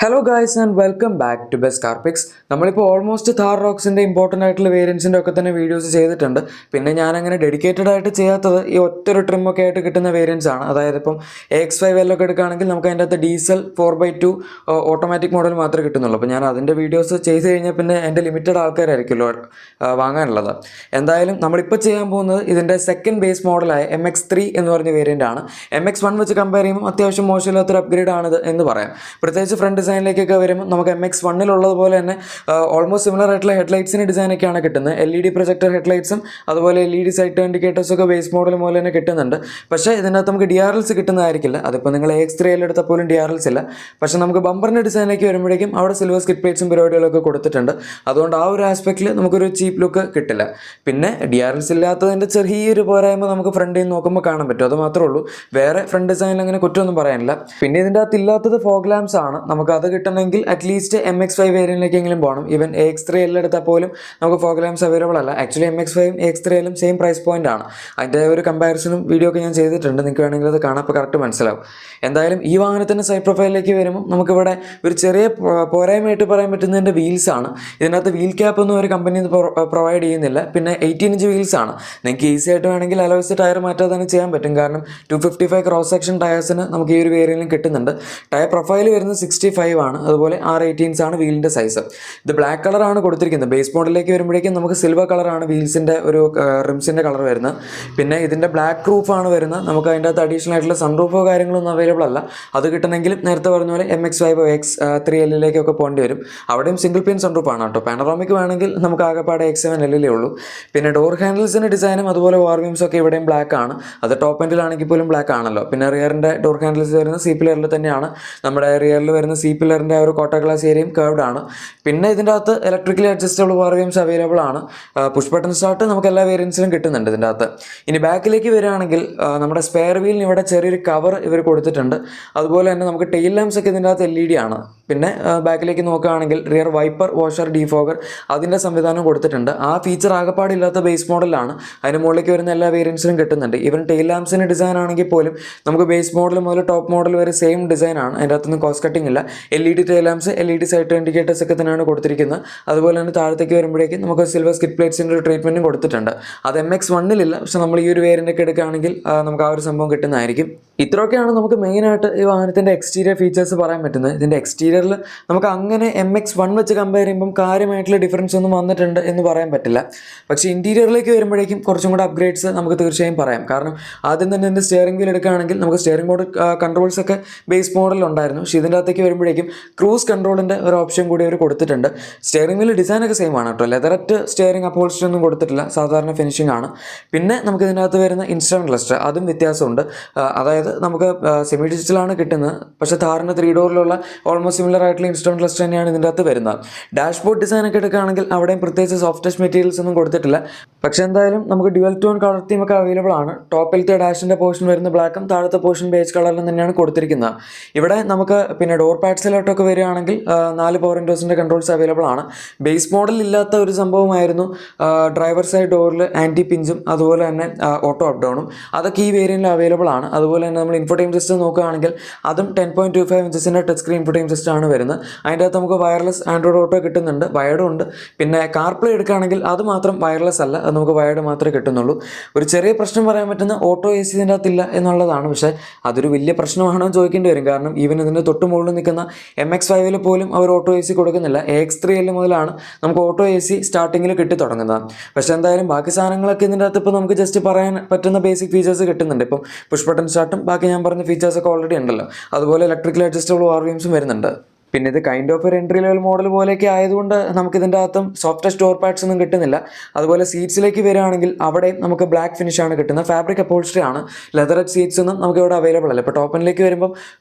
Hello guys and welcome back to Best Car Picks. നമ്മളിപ്പോൾ almost Thar Rocksന്റെ important ആയിട്ടുള്ള വേരിയൻസിൻ്റെ ഒക്കെ തന്നെ വീഡിയോസ് ചെയ്തിട്ടുണ്ട്. പിന്നെ ഞാൻ അങ്ങനെ ഡെഡിക്കേറ്റഡ് ആയിട്ട് ചെയ്യാത്തത് ഈ ഒറ്റൊരു ട്രിമൊക്കെ ആയിട്ട് കിട്ടുന്ന വേരിയൻസ് ആണ്. അതായത് ഇപ്പം AX5L ഒക്കെ എടുക്കുകയാണെങ്കിൽ നമുക്ക് അതിൻ്റെ അകത്ത് ഡീസൽ 4x2 ഓട്ടോമാറ്റിക് മോഡൽ മാത്രമേ കിട്ടുന്നുള്ളൂ. അപ്പോൾ ഞാൻ അതിൻ്റെ വീഡിയോസ് ചെയ്ത് കഴിഞ്ഞാൽ പിന്നെ എൻ്റെ ലിമിറ്റഡ് ആൾക്കാരായിരിക്കുമല്ലോ വാങ്ങാനുള്ളത്. എന്തായാലും നമ്മളിപ്പോൾ ചെയ്യാൻ പോകുന്നത് ഇതിൻ്റെ സെക്കൻഡ് ബേസ് മോഡലായ MX3 എന്ന് പറഞ്ഞ വേരിയൻ്റ് ആണ്. MX1 വെച്ച് കമ്പയർ ചെയ്യുമ്പോൾ അത്യാവശ്യം മോശമില്ലാത്തൊരു അപ്ഗ്രേഡ് ആണിത് എന്ന് പറയാം. പ്രത്യേകിച്ച് ഫ്രണ്ട് ഡിസൈനിലേക്കൊക്കെ വരുമ്പോൾ നമുക്ക് MX1-ലുള്ളതുപോലെ തന്നെ ഓൾമോസ്റ്റ് സിമിലർ ആയിട്ടുള്ള ഹെഡ്ലൈറ്റ്സിൻ്റെ ഡിസൈനൊക്കെയാണ് കിട്ടുന്നത്. LED പ്രൊജക്ടർ ഹെഡ്ലൈറ്റ്സും അതുപോലെ LED സൈഡ് ഇൻഡിക്കേറ്റേഴ്സൊക്കെ ബേസ് മോഡൽ പോലെ തന്നെ കിട്ടുന്നുണ്ട്. പക്ഷേ ഇതിനകത്ത് നമുക്ക് DRLs കിട്ടുന്നതായിരിക്കില്ല. അതിപ്പോൾ നിങ്ങൾ AX3L എടുത്താൽ പോലും DRLs ഇല്ല. പക്ഷേ നമുക്ക് ബമ്പറിൻ്റെ ഡിസൈനിലേക്ക് വരുമ്പോഴേക്കും അവിടെ സിൽവർ സ്കിറ്റ് പ്ലേറ്റ്സും പരിപാടികളൊക്കെ കൊടുത്തിട്ടുണ്ട്. അതുകൊണ്ട് ആ ഒരു ആസ്പെക്റ്റിൽ നമുക്കൊരു ചീപ്പ് ലുക്ക് കിട്ടില്ല. പിന്നെ DRLs ഇല്ലാത്തതിൻ്റെ ചെറിയൊരു പോരായ്മ നമുക്ക് ഫ്രണ്ടിൽ നിന്ന് നോക്കുമ്പോൾ കാണാൻ പറ്റും. അത് മാത്രമേ ഉള്ളൂ. വേറെ ഫ്രണ്ട് ഡിസൈനിൽ അങ്ങനെ കുറ്റമൊന്നും പറയാനില്ല. പിന്നെ ഇതിൻ്റെ അകത്ത് ഇല്ലാത്തത് ഫോഗ് ലാംപ്സ് ആണ്. നമുക്ക് അത് കിട്ടണമെങ്കിൽ അറ്റ്ലീസ്റ്റ് MX5 വേരിയൻറ്റിലേക്കെങ്കിലും പോകണം. ഈവൻ AX3L എടുത്താൽ പോലും നമുക്ക് ഫോഗ് ലാംപ്സ് അവൈലബിൾ അല്ല. ആക്ച്വലി MX5ഉം AX3Lഉം സെയിം പ്രൈസ് പോയിന്റ് ആണ്. അതിൻ്റെ ഒരു കമ്പാരിസണും വീഡിയോ ഒക്കെ ഞാൻ ചെയ്തിട്ടുണ്ട്. നിങ്ങൾക്ക് വേണമെങ്കിൽ അത് കാണാൻ അപ്പോൾ കറക്റ്റ് മനസ്സിലാവും. എന്തായാലും ഈ വാഹനത്തിൻ്റെ സൈഡ് പ്രൊഫൈലിലേക്ക് വരുമ്പോൾ നമുക്കിവിടെ ഒരു ചെറിയ പോരായ്മയായിട്ട് പറയാൻ പറ്റുന്നതിൻ്റെ വീൽസ് ആണ്. ഇതിനകത്ത് വീൽ ക്യാപ്പ് ഒന്നും ഒരു കമ്പനി പ്രൊവൈഡ് ചെയ്യുന്നില്ല. പിന്നെ 18 ഇഞ്ച് വീൽസ് ആണ്. നിങ്ങൾക്ക് ഈസി ആയിട്ട് വേണമെങ്കിൽ അലോയ്സ് ടയർ മാറ്റാതെ തന്നെ ചെയ്യാൻ പറ്റും. കാരണം 255 ക്രോസ് സെക്ഷൻ ടയേഴ്സിന് നമുക്ക് ഈ ഒരു വേരിയൻറ്റിലും കിട്ടുന്നുണ്ട്. ടയർ പ്രൊഫൈൽ വരുന്നത് 65 ആണ്. അതുപോലെ R18s ആണ് വീലിൻ്റെ സൈസ്. ഇത് ബ്ലാക്ക് കളറാണ് കൊടുത്തിരിക്കുന്നത്. ബേസ് മോഡലിലേക്ക് വരുമ്പോഴേക്കും നമുക്ക് സിൽവർ കളറാണ് വീൽസിൻ്റെ ഒരു റിംസിൻ്റെ കളർ വരുന്നത്. പിന്നെ ഇതിൻ്റെ ബ്ലാക്ക് റൂഫാണ് വരുന്നത്. നമുക്ക് അതിൻ്റെ അകത്ത് അഡീഷണൽ ആയിട്ടുള്ള സൺറൂഫോ കാര്യങ്ങളൊന്നും അവൈലബിൾ അല്ല. അത് കിട്ടണമെങ്കിൽ നേരത്തെ പറഞ്ഞ പോലെ MX5 AX3Lലേക്കൊക്കെ പോകേണ്ടി വരും. അവിടെയും സിംഗിൾ പിൻ സൺറൂഫാണ് കേട്ടോ. പാനറോമിക് വേണമെങ്കിൽ നമുക്ക് ആകെപ്പാടെ X7Lലേ ഉള്ളൂ. പിന്നെ ഡോർ ഹാൻഡിൽസിൻ്റെ ഡിസൈനും അതുപോലെ വാർവിംസ് ഒക്കെ ഇവിടെയും ബ്ലാക്ക് ആണ്. അത് ടോപ്പ് എൻഡിലാണെങ്കിൽ പോലും ബ്ലാക്ക് ആണല്ലോ. പിന്നെ റിയറിൻ്റെ ഡോർ ഹാൻഡിൽസ് വരുന്ന C പില്ലറിൽ തന്നെയാണ്. നമ്മുടെ റിയറിൽ വരുന്ന C പില്ലറിൻ്റെ ആ ഒരു കോട്ട ഗ്ലാസ് ഏരിയയും കർവ്ഡ് ആണ്. പിന്നെ ഇതിൻ്റെ അകത്ത് ഇലക്ട്രിക്കലി അഡ്ജസ്റ്റബിൾ വാർവിംസ് അവൈലബിൾ ആണ്. പുഷ് ബട്ടൺ സ്റ്റാർട്ട് നമുക്ക് എല്ലാ വേരിയൻസിലും കിട്ടുന്നുണ്ട് ഇതിൻ്റെ അകത്ത്. ഇനി ബാക്കിലേക്ക് വരികയാണെങ്കിൽ നമ്മുടെ സ്പെയർ വീലിന് ഇവിടെ ചെറിയൊരു കവർ ഇവർ കൊടുത്തിട്ടുണ്ട്. അതുപോലെ തന്നെ നമുക്ക് ടെയിൽ ലാംപ്സ് ഒക്കെ ഇതിൻ്റെ അകത്ത് LED ആണ്. പിന്നെ ബാക്കിലേക്ക് നോക്കുകയാണെങ്കിൽ റിയർ വൈപ്പർ വാഷർ ഡീഫോഗർ അതിൻ്റെ സംവിധാനം കൊടുത്തിട്ടുണ്ട്. ആ ഫീച്ചർ ആകെപ്പാടില്ലാത്ത ബേസ് മോഡലാണ്. അതിന് മുകളിലേക്ക് വരുന്ന എല്ലാ വേരിയൻസിലും കിട്ടുന്നുണ്ട്. ഈവൻ ടെയിൽ ലാംപ്സിൻ്റെ ഡിസൈൻ ആണെങ്കിൽ പോലും നമുക്ക് ബേസ് മോഡൽ മുതൽ ടോപ്പ് മോഡൽ വരെ സെയിം ഡിസൈനാണ്. അതിൻ്റെ അകത്തൊന്നും കോസ്റ്റ് കട്ടിംഗ് ഇല്ല. LED tail lamps LED side indicators ഒക്കെ തന്നെയാണ് കൊടുത്തിരിക്കുന്നത്. അതുപോലെ തന്നെ താഴത്തേക്ക് വരുമ്പോഴേക്കും നമുക്ക് സിൽവർ സ്കിറ്റ് പ്ലേറ്റ്സിൻ്റെ ഒരു ട്രീറ്റ്മെൻറ്റും കൊടുത്തിട്ടുണ്ട്. അത് MX1-ലില്ല. പക്ഷെ നമ്മൾ ഈ ഒരു വേരിയൻ്റൊക്കെ എടുക്കുകയാണെങ്കിൽ നമുക്ക് ആ ഒരു സംഭവം കിട്ടുന്നതായിരിക്കും. ഇത്രയൊക്കെയാണ് നമുക്ക് മെയിനായിട്ട് ഈ വാഹനത്തിൻ്റെ എക്സ്റ്റീരിയർ ഫീച്ചേഴ്സ് പറയാൻ പറ്റുന്നത്. ഇതിൻ്റെ എക്സ്റ്റീരിയറിൽ നമുക്ക് അങ്ങനെ MX1 വെച്ച് കമ്പയർ ചെയ്യുമ്പം കാര്യമായിട്ടുള്ള ഡിഫറൻസ് ഒന്നും വന്നിട്ടുണ്ട് എന്ന് പറയാൻ പറ്റില്ല. പക്ഷേ ഇൻറ്റീരിയറിലേക്ക് വരുമ്പോഴേക്കും കുറച്ചും കൂടെ അപ്ഗ്രേഡ്സ് നമുക്ക് തീർച്ചയായും പറയാം. കാരണം ആദ്യം തന്നെ ഇതിൻ്റെ സ്റ്റിയറിംഗ് വീൽ എടുക്കുകയാണെങ്കിൽ നമുക്ക് സ്റ്റിയറിംഗ് ബോർഡ് കൺട്രോൾസ് ഒക്കെ ബേസ് മോഡലുണ്ടായിരുന്നു. പക്ഷേ ഇതിൻ്റെ അകത്തേക്ക് വരുമ്പോഴേക്കും ക്രൂസ് കൺട്രോളിൻ്റെ ഒരു ഓപ്ഷൻ കൂടി അവർ കൊടുത്തിട്ടുണ്ട്. സ്റ്റിയറിംഗ് വീൽ ഡിസൈനൊക്കെ സെയിം ആണ് കേട്ടോ. ലെതററ്റ് സ്റ്റിയറിംഗ് അപ്പോൾസ്റ്ററി ഒന്നും കൊടുത്തിട്ടില്ല. സാധാരണ ഫിനിഷിംഗ് ആണ്. പിന്നെ നമുക്ക് ഇതിനകത്ത് വരുന്ന ഇൻസ്ട്രുമെൻറ്റ് ക്ലസ്റ്റർ അതും വ്യത്യാസമുണ്ട്. അതായത് നമുക്ക് സെമി ഡിജിറ്റലാണ് കിട്ടുന്നത്. പക്ഷേ താറിന് 3 ഡോറിലുള്ള ഓൾമോസ്റ്റ് സിമിലർ ആയിട്ടുള്ള ഇൻസ്ട്രുമെൻറ്റ് ക്ലസ്റ്റർ തന്നെയാണ് ഇതിൻ്റെ അകത്ത് വരുന്നത്. ഡാഷ്ബോർഡ് ഡിസൈനൊക്കെ എടുക്കുകയാണെങ്കിൽ അവിടെയും പ്രത്യേകിച്ച് സോഫ്റ്റ് ടച്ച് മെറ്റീരിയൽസ് ഒന്നും കൊടുത്തിട്ടില്ല. പക്ഷേ എന്തായാലും നമുക്ക് ഡ്യുവൽ ടോൺ കളർ തീമൊക്കെ അവൈലബിൾ ആണ്. ടോപ്പിലത്തെ ഡാഷിൻ്റെ പോർഷൻ വരുന്ന ബ്ലാക്കും താഴത്തെ പോർഷൻ ബേജ് കളറിലും തന്നെയാണ് കൊടുത്തിരിക്കുന്നത്. ഇവിടെ നമുക്ക് പിന്നെ ഡോർ പാഡ്സിലോട്ടൊക്കെ വരികയാണെങ്കിൽ 4 പവർ വിൻഡോസിൻ്റെ കൺട്രോൾസ് അവൈലബിൾ ആണ്. ബേസ് മോഡൽ ഇല്ലാത്ത ഒരു സംഭവമായിരുന്നു ഡ്രൈവർ സൈഡ് ഡോറിൽ ആൻറ്റി പിഞ്ചും അതുപോലെ തന്നെ ഓട്ടോ അപ്പ് ഡൗണും. അതൊക്കെ ഈ വേരിയൻറ്റിൽ അവൈലബിൾ ആണ്. അതുപോലെ തന്നെ നമ്മൾ ഇൻഫോടൈം സിസ്റ്റം നോക്കുകയാണെങ്കിൽ അതും 10.25 ഇഞ്ചസിൻ്റെ ടച്ച് സ്ക്രീൻ ഇൻഫോടൈം സിസ്റ്റം ആണ് വരുന്നത്. അതിൻ്റെ അകത്ത് നമുക്ക് വയർലെസ് ആൻഡ്രോയിഡ് ഓട്ടോ കിട്ടുന്നുണ്ട്. വയർഡും ഉണ്ട്. പിന്നെ കാർപ്ലേ എടുക്കുകയാണെങ്കിൽ അത് മാത്രം വയർലെസ് അല്ല. അത് നമുക്ക് വയർഡ് മാത്രമേ കിട്ടുന്നുള്ളൂ. ഒരു ചെറിയ പ്രശ്നം പറയാൻ പറ്റുന്ന ഓട്ടോ AC ഇതിൻ്റെ അകത്തില്ല എന്നുള്ളതാണ്. പക്ഷേ അതൊരു വലിയ പ്രശ്നമാണോ എന്ന് ചോദിക്കേണ്ടി വരും. കാരണം ഈവൻ ഇതിൻ്റെ തൊട്ട് മുകളിൽ നിൽക്കുന്ന MX5-ൽ പോലും അവർ ഓട്ടോ AC കൊടുക്കുന്നില്ല. AX3L മുതലാണ് നമുക്ക് ഓട്ടോ AC സ്റ്റാർട്ടിങ്ങിൽ കിട്ടി തുടങ്ങുന്നത്. പക്ഷേ എന്തായാലും ബാക്കി സാധനങ്ങളൊക്കെ ഇതിൻ്റെ അകത്ത് ഇപ്പോൾ നമുക്ക് ജസ്റ്റ് പറയാൻ പറ്റുന്ന ബേസിക് ഫീച്ചേഴ്സ് കിട്ടുന്നുണ്ട്. ഇപ്പം പുഷ് ബട്ടൺ സ്റ്റാർട്ടും ബാക്കി ഞാൻ പറഞ്ഞ ഫീച്ചേഴ്സൊക്കെ ഓൾറെഡി ഉണ്ടല്ലോ. അതുപോലെ ഇലക്ട്രിക്കൽ അഡ്ജസ്റ്റബിൾ വാർവിംസും വരുന്നുണ്ട്. പിന്നെ ഇത് കൈൻഡ് ഓഫ് ഒരു എൻട്രി ലെവൽ മോഡൽ പോലെയൊക്കെ ആയതുകൊണ്ട് നമുക്ക് ഇതിൻ്റെ അകത്തും സോഫ്റ്റ് ടച്ച് ഡോർ പാഡ്സ് ഒന്നും കിട്ടുന്നില്ല. അതുപോലെ സീറ്റ്സിലേക്ക് വരികയാണെങ്കിൽ അവിടെയും നമുക്ക് ബ്ലാക്ക് ഫിനിഷാണ് കിട്ടുന്നത്. ഫാബ്രിക് അപ്പോൾസ്റ്ററി ആണ്. ലെതററ്റ് സീറ്റ്സ് ഒന്നും നമുക്ക് ഇവിടെ അവൈലബിൾ അല്ല. ഇപ്പോൾ ടോപ്പനിലേക്ക് വരുമ്പം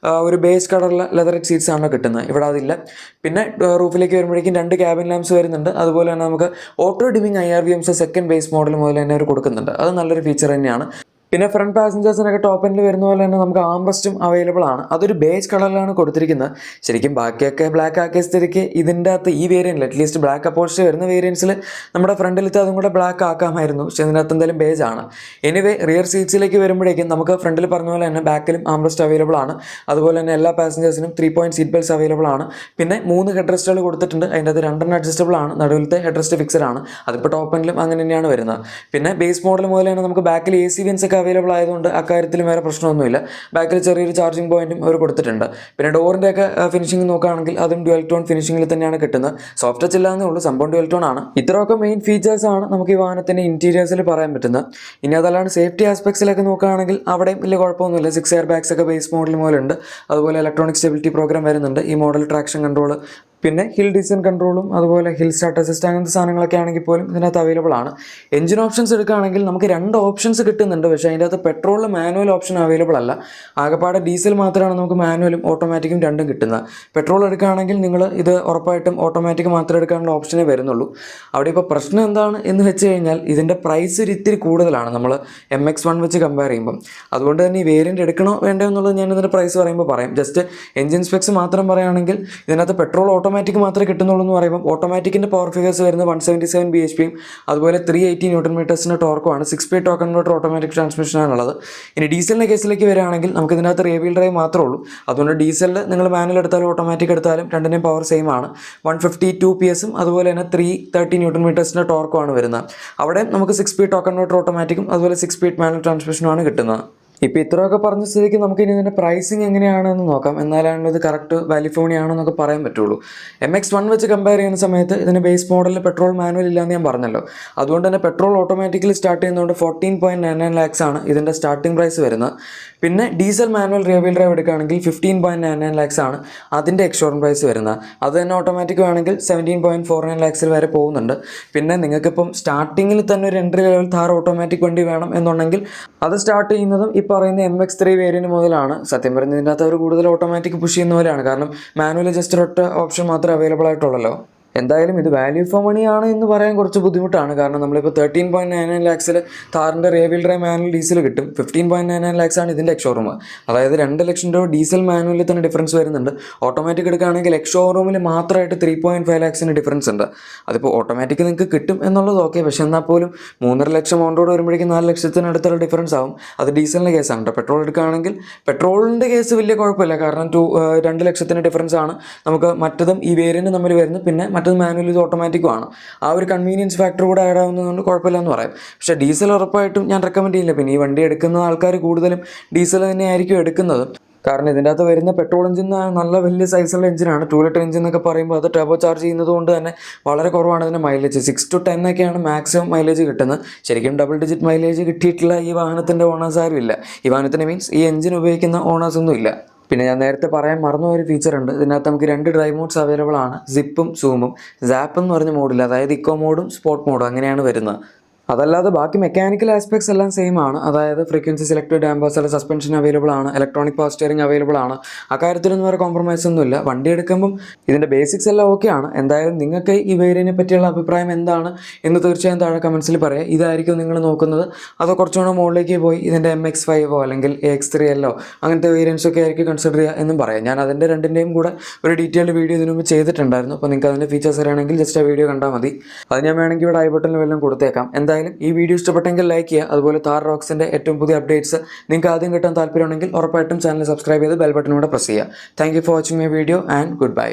ഒരു ബേസ് കളറിലെ ലെതററ്റ് സീറ്റ്സ് ആണ് കിട്ടുന്നത്. ഇവിടെ അതില്ല. പിന്നെ റൂഫിലേക്ക് വരുമ്പോഴേക്കും 2 ക്യാബിൻ ലാംപ്സ് വരുന്നുണ്ട്. അതുപോലെ തന്നെ നമുക്ക് auto dimming IRVMs second base model മുതൽ തന്നെ അവർ കൊടുക്കുന്നുണ്ട്. അത് നല്ലൊരു ഫീച്ചർ തന്നെയാണ്. പിന്നെ ഫ്രണ്ട് പാസഞ്ചേഴ്സിനൊക്കെ ടോപ്പ് എൻഡിൽ വരുന്ന പോലെ തന്നെ നമുക്ക് ആംറസ്റ്റും അവൈലബിൾ ആണ്. അതൊരു ബേജ് കളറിലാണ് കൊടുത്തിരിക്കുന്നത്. ശരിക്കും ബാക്കിയൊക്കെ ബ്ലാക്ക് ആക്കിയ സ്ഥിതിക്ക് ഇതിൻ്റെ അകത്ത് ഈ വേരിയൻറ്റിൽ അറ്റ്ലീസ്റ്റ് ബ്ലാക്ക് അപ്പോൾസ്റ്ററി വരുന്ന വേരിയൻസിൽ നമ്മുടെ ഫ്രണ്ടിലത്തെ അതും കൂടെ ബ്ലാക്ക് ആക്കാമായിരുന്നു. പക്ഷേ ഇതിനകത്ത് എന്തായാലും ബേജ് ആണ്. എനിവേ റിയർ സീറ്റ്സിലേക്ക് വരുമ്പോഴേക്കും നമുക്ക് ഫ്രണ്ടിൽ പറഞ്ഞ പോലെ തന്നെ ബാക്കിലും ആംറസ്റ്റ് അവൈലബിൾ ആണ്. അതുപോലെ തന്നെ എല്ലാ പാസഞ്ചേഴ്സിനും 3 പോയിന്റ് സീറ്റ് ബെൽറ്റ്സ് അവൈലബിൾ ആണ്. പിന്നെ 3 ഹെഡ് റെസ്റ്റുകൾ കൊടുത്തിട്ടുണ്ട്. അതിൻ്റെ അത് 2 അഡ്ജസ്റ്റബിൾ ആണ്. നടുവിലത്തെ ഹെഡ് റെസ്റ്റ് ഫിക്സഡ് ആണ്. അതിപ്പോൾ ടോപ്പ് എൻഡിലും അങ്ങനെ തന്നെയാണ് വരുന്നത്. പിന്നെ ബേസ് മോഡൽ മുതൽ തന്നെ നമുക്ക് ബാക്കിൽ AC വെൻസ് ഒക്കെ അവൈലബിൾ ആയതുകൊണ്ട് അക്കാര്യത്തിൽ വേറെ പ്രശ്നമൊന്നുമില്ല. ബാക്കിൽ ചെറിയൊരു ചാർജിങ് പോയിന്റും അവർ കൊടുത്തിട്ടുണ്ട്. പിന്നെ ഡോറിൻ്റെ ഒക്കെ ഫിനിഷിംഗ് നോക്കുകയാണെങ്കിൽ അതും ഡ്യുവൽ ടോൺ ഫിനിഷിംഗിൽ തന്നെയാണ് കിട്ടുന്നത്. സോഫ്റ്റ് ടച്ച് ഇല്ലാന്നേ ഉള്ളൂ, സംഭവം ഡ്യുവൽ ടോൺ ആണ്. ഇത്രയൊക്കെ മെയിൻ ഫീച്ചേഴ്സ് ആണ് നമുക്ക് ഈ വാഹനത്തിൻ്റെ ഇന്റീരിയേഴ്സിൽ പറയാൻ പറ്റുന്നത്. ഇനി അതല്ലാണ്ട് സേഫ്റ്റി ആസ്പെക്ട്സിലൊക്കെ നോക്കുകയാണെങ്കിൽ അവിടെയും വലിയ കുഴപ്പമൊന്നുമില്ല. 6 എയർ ബാഗ്സ് ഒക്കെ ബേസ് മോഡൽ മുതലുണ്ട്. അതുപോലെ ഇലക്ട്രോണിക് സ്റ്റെബിലിറ്റി പ്രോഗ്രാം വരുന്നുണ്ട്. ഈ മോഡൽ ട്രാക്ഷൻ കൺട്രോൾ, പിന്നെ ഹിൽ ഡിസൈൻ കൺട്രോളും അതുപോലെ ഹിൽ സ്റ്റാർട്ട് അസിസ്റ്റ് അങ്ങനത്തെ സാധനങ്ങളൊക്കെ ആണെങ്കിൽ പോലും ഇതിനകത്ത് അവൈലബിൾ ആണ്. എഞ്ചിൻ ഓപ്ഷൻസ് എടുക്കുകയാണെങ്കിൽ നമുക്ക് 2 ഓപ്ഷൻസ് കിട്ടുന്നുണ്ട്. പക്ഷേ അതിൻ്റെ അകത്ത് പെട്രോളിൽ മാനുവൽ ഓപ്ഷൻ അവൈലബിൾ അല്ല. ആകെപ്പാടെ ഡീസൽ മാത്രമാണ് നമുക്ക് മാനുവലും ഓട്ടോമാറ്റിക്കും രണ്ടും കിട്ടുന്നത്. പെട്രോൾ എടുക്കുകയാണെങ്കിൽ നിങ്ങൾ ഇത് ഉറപ്പായിട്ടും ഓട്ടോമാറ്റിക് മാത്രമേ എടുക്കാനുള്ള ഓപ്ഷനേ വരുന്നുള്ളൂ. അവിടെ ഇപ്പോൾ പ്രശ്നം എന്താണ് എന്ന് വെച്ച് കഴിഞ്ഞാൽ ഇതിൻ്റെ പ്രൈസ് ഒരു ഇത്തിരി കൂടുതലാണ് നമ്മൾ MX1 വെച്ച് കമ്പയർ ചെയ്യുമ്പം. അതുകൊണ്ട് തന്നെ ഈ വേരിയൻ്റ് എടുക്കണോ വേണ്ടോ എന്നുള്ളത് ഞാൻ ഇതിൻ്റെ പ്രൈസ് പറയുമ്പോൾ പറയാം. ജസ്റ്റ് എഞ്ചിൻ സ്പെക്സ് മാത്രം പറയുകയാണെങ്കിൽ ഇതിനകത്ത് പെട്രോൾ ഓട്ടോമാറ്റിക് മാത്രമേ കിട്ടുന്നുള്ളൂ എന്ന് പറയുമ്പോൾ ഓട്ടോമാറ്റിക്കിൻ്റെ പവർ ഫിഗേഴ്സ് വരുന്നത് 177 bhp അതുപോലെ 380 Nm ടോർക്കുമാണ്. 6 സ്പീഡ് ടോർക്ക് കൺവേർട്ടർ ഓട്ടോമാറ്റിക് ട്രാൻസ്മിഷനാണുള്ളത്. ഇനി ഡീസലിൻ്റെ കേസിലേക്ക് വരികയാണെങ്കിൽ നമുക്ക് ഇതിനകത്ത് റിയർ വീൽ ഡ്രൈവ് മാത്രമേ ഉള്ളൂ. അതുകൊണ്ട് ഡീസലിൽ നിങ്ങൾ മാനുവൽ എടുത്താലും ഓട്ടോമാറ്റിക് എടുത്താലും രണ്ടിൻ്റെയും പവർ സെയിം ആണ്. 152 PS അതുപോലെ തന്നെ 330 Nm ടോർക്കുമാണ് വരുന്നത്. അവിടെ നമുക്ക് 6 സ്പീഡ് ടോർക്ക് കൺവേർട്ടർ ഓട്ടോമാറ്റിക്കും അതുപോലെ 6 സ്പീഡ് മാനുവൽ ട്രാൻസ്മിഷനുമാണ് കിട്ടുന്നത്. ഇപ്പോൾ ഇത്രയൊക്കെ പറഞ്ഞ സ്ഥിതിക്ക് നമുക്ക് ഇനി ഇതിൻ്റെ പ്രൈസിങ് എങ്ങനെയാണെന്ന് നോക്കാം. എന്നാലാണ് ഇത് കറക്റ്റ് വാല്യൂ ഫോർ മണി ആണെന്നൊക്കെ പറയാൻ പറ്റുള്ളൂ. MX1 വെച്ച് കമ്പയർ ചെയ്യുന്ന സമയത്ത് ഇതിന് ബേസ് മോഡലിൽ പെട്രോൾ മാനുവൽ ഇല്ലാന്ന് ഞാൻ പറഞ്ഞല്ലോ. അതുകൊണ്ട് തന്നെ പെട്രോൾ ഓട്ടോമാറ്റിക്കലി സ്റ്റാർട്ട് ചെയ്യുന്നതുകൊണ്ട് 14.99 lakhs ആണ് ഇതിൻ്റെ സ്റ്റാർട്ടിംഗ് പ്രൈസ് വരുന്നത്. പിന്നെ diesel manual rear wheel drive എടുക്കുകയാണെങ്കിൽ 15.99 lakhs ആണ് അതിൻ്റെ എക്സ്ഷോറൂം പ്രൈസ് വരുന്നത്. അത് തന്നെ ഓട്ടോമാറ്റിക് വേണമെങ്കിൽ 17.49 lakhs വരെ പോകുന്നുണ്ട്. പിന്നെ നിങ്ങൾക്കിപ്പം സ്റ്റാർട്ടിങ്ങിൽ തന്നെ ഒരു എൻട്രി ലെവൽ താർ ഓട്ടോമാറ്റിക് വണ്ടി വേണം എന്നുണ്ടെങ്കിൽ അത് സ്റ്റാർട്ട് ചെയ്യുന്നതും ഈ പറയുന്ന MX3 വേരിയൻറ്റ് മുതലാണ്. സത്യം പറഞ്ഞാൽ ഇതിനകത്ത് അവർ കൂടുതൽ ഓട്ടോമാറ്റിക് പുഷ് ചെയ്യുന്ന പോലെയാണ്. കാരണം മാനുവൽ ജസ്റ്റ് ഒറ്റ ഓപ്ഷൻ മാത്രമേ അവൈലബിൾ ആയിട്ടുള്ളല്ലോ. എന്തായാലും ഇത് വാല്യൂ ഫോർ മണി ആണ് എന്ന് പറയാൻ കുറച്ച് ബുദ്ധിമുട്ടാണ്. കാരണം നമ്മളിപ്പോൾ 13.99 lakhs താറിൻ്റെ rear wheel drive manual diesel കിട്ടും. 15.99 lakhs ആണ് ഇതിൻ്റെ എക്സ്ഷോറൂം. അതായത് 2 ലക്ഷം രൂപ ഡീസൽ മാനുവലിൽ തന്നെ ഡിഫറൻസ് വരുന്നുണ്ട്. ഓട്ടോമാറ്റിക് എടുക്കുകയാണെങ്കിൽ എക്സ്ഷോറൂമിൽ മാത്രമായിട്ട് 3.5 lakhs ഡിഫറൻസ് ഉണ്ട്. അതിപ്പോൾ ഓട്ടോമാറ്റിക് നിങ്ങൾക്ക് കിട്ടും എന്നുള്ളത് ഓക്കെ. പക്ഷേ എന്നാൽ പോലും 3.5 ലക്ഷം ഓൺറോഡ് വരുമ്പോഴേക്കും 4 ലക്ഷത്തിനടുത്തുള്ള ഡിഫറൻസ് ആവും. അത് ഡീസലിൻ്റെ കേസാണ് കേട്ടോ. പെട്രോൾ എടുക്കുകയാണെങ്കിൽ പെട്രോളിൻ്റെ കേസ് വലിയ കുഴപ്പമില്ല. കാരണം 2 ലക്ഷത്തിൻ്റെ ഡിഫറൻസ് ആണ് നമുക്ക് മറ്റതും ഈ വേരിയൻറ്റ് തമ്മിൽ വരുന്നത്. പിന്നെ മറ്റത് മാനുവൽ ഇത് ഓട്ടോമാറ്റിക്കും ആണ്. ആ ഒരു കൺവീനിയൻസ് ഫാക്ടർ കൂടെ ആഡ് ആവുന്നതുകൊണ്ട് കുഴപ്പമില്ല എന്ന് പറയാം. പക്ഷേ ഡീസൽ ഉറപ്പായിട്ടും ഞാൻ റെക്കമെൻഡ് ചെയ്യില്ല. പിന്നെ ഈ വണ്ടി എടുക്കുന്ന ആൾക്കാർ കൂടുതലും ഡീസൽ തന്നെയായിരിക്കും എടുക്കുന്നത്. കാരണം ഇതിൻ്റെ അകത്ത് വരുന്ന പെട്രോൾ എഞ്ചിൻ നല്ല വലിയ സൈസുള്ള എഞ്ചിനാണ്. 2 ലിറ്റർ എഞ്ചിൻ എന്നൊക്കെ പറയുമ്പോൾ അത് ടർബോ ചാർജ് ചെയ്യുന്നത് കൊണ്ട് തന്നെ വളരെ കുറവാണ് ഇതിൻ്റെ മൈലേജ്. 6 to 10 ഒക്കെയാണ് മാക്സിമം മൈലേജ് കിട്ടുന്നത്. ശരിക്കും ഡബിൾ ഡിജിറ്റ് മൈലേജ് കിട്ടിയിട്ടുള്ള ഈ വാഹനത്തിൻ്റെ ഓണേഴ്സ് ആരും ഇല്ല. ഈ വാഹനത്തിന് മീൻസ് ഈ എഞ്ചിൻ ഉപയോഗിക്കുന്ന ഓണേഴ്സ് ഒന്നും ഇല്ല. പിന്നെ ഞാൻ നേരത്തെ പറയാൻ മറന്ന ഒരു ഫീച്ചർ ഉണ്ട്. ഇതിനകത്ത് നമുക്ക് 2 ഡ്രൈവ് മോഡ്സ് അവൈലബിൾ ആണ്. സിപ്പും സൂമും. സാപ്പ് എന്ന് പറഞ്ഞ മോഡിൽ, അതായത് ഇക്കോ മോഡും സ്പോർട്ട് മോഡും അങ്ങനെയാണ് വരുന്നത്. അതല്ലാതെ ബാക്കി മെക്കാനിക്കൽ ആസ്പെക്ട്സ് എല്ലാം സെയിം ആണ്. അതായത് ഫ്രീക്വൻസി സെലക്ടഡ് ഡാമ്പേഴ്സ് അല്ല, സസ്പെൻഷൻ അവൈലബിൾ ആണ്, ഇലക്ട്രോണിക് പവർ സ്റ്റിയറിംഗ് അവൈലബിൾ ആണ്. അക്കാര്യത്തിലൊന്നും വേറെ കോംപ്രമൈസ് ഒന്നുമില്ല. വണ്ടി എടുക്കുമ്പം ഇതിൻ്റെ ബേസിക്സ് എല്ലാം ഓക്കെയാണ്. എന്തായാലും നിങ്ങൾക്ക് ഈ വേരിയൻറ്റിനെ പറ്റിയുള്ള അഭിപ്രായം എന്താണ് എന്ന് തീർച്ചയായും താഴെ കമൻസിൽ പറയാം. ഇതായിരിക്കും നിങ്ങൾ നോക്കുന്നത്, അതോ കുറച്ചുകൂടെ മുകളിലേക്ക് പോയി ഇതിൻ്റെ MX5 അല്ലെങ്കിൽ AX3L അങ്ങനത്തെ വേരിയൻസ് ഒക്കെ ആയിരിക്കും കൺസിഡർ ചെയ്യുക എന്നും പറയാം. ഞാൻ അതിൻ്റെ രണ്ടിൻ്റെയും കൂടെ ഒരു ഡീറ്റെയിൽഡ് വീഡിയോ ഇതിനു മുമ്പ് ചെയ്തിട്ടുണ്ടായിരുന്നു. അപ്പോൾ നിങ്ങൾക്ക് അതിൻ്റെ ഫീച്ചേഴ്സ് അറിയണമെങ്കിൽ ജസ്റ്റ് ആ വീഡിയോ കണ്ടാൽ മതി. അത് ഞാൻ വേണമെങ്കിൽ ഇവിടെ ഐ ബട്ടണിൽ വല്ലതും കൊടുത്തേക്കാം. എന്തായാലും ഈ വീഡിയോ ഇഷ്ടപ്പെട്ടെങ്കിൽ ലൈക്ക് ചെയ്യുക. അതുപോലെ താർ റോക്സിൻ്റെ ഏറ്റവും പുതിയ അപ്ഡേറ്റ്സ് നിങ്ങൾക്ക് ആദ്യം കിട്ടാൻ താല്പര്യമുണ്ടെങ്കിൽ ഉറപ്പായിട്ടും ചാനൽ സബ്സ്ക്രൈബ് ചെയ്ത് ബെൽ ബട്ടൺ കൂടെ പ്രസ് ചെയ്യുക. Thank you for watching my video and good bye.